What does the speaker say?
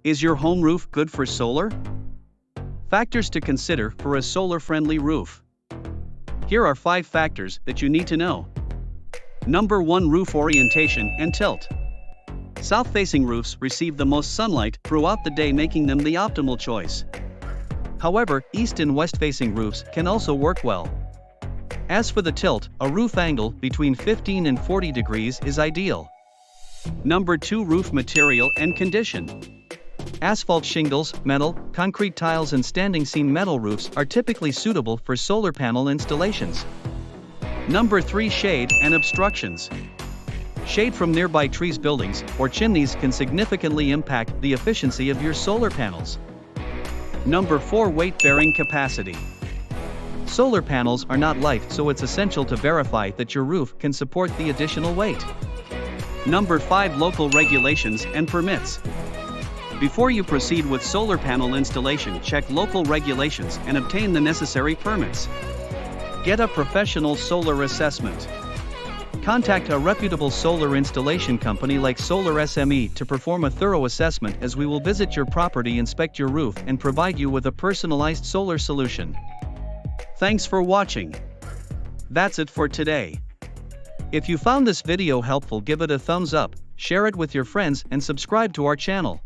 Is your home roof good for solar? Factors to consider for a solar-friendly roof. Here are 5 factors that you need to know. Number 1. Roof orientation and tilt. South-facing roofs receive the most sunlight throughout the day, making them the optimal choice. However, east and west-facing roofs can also work well. As for the tilt, a roof angle between 15 and 40 degrees is ideal. Number 2. Roof material and condition. Asphalt shingles, metal, concrete tiles and standing seam metal roofs are typically suitable for solar panel installations. Number 3. Shade and obstructions. Shade from nearby trees, buildings, or chimneys can significantly impact the efficiency of your solar panels. Number 4. Weight-bearing capacity. Solar panels are not light, so it's essential to verify that your roof can support the additional weight. Number 5. Local regulations and permits. Before you proceed with solar panel installation, check local regulations and obtain the necessary permits. Get a professional solar assessment. Contact a reputable solar installation company like solarSME to perform a thorough assessment, as we will visit your property, inspect your roof, and provide you with a personalized solar solution. Thanks for watching. That's it for today. If you found this video helpful, give it a thumbs up, share it with your friends, and subscribe to our channel.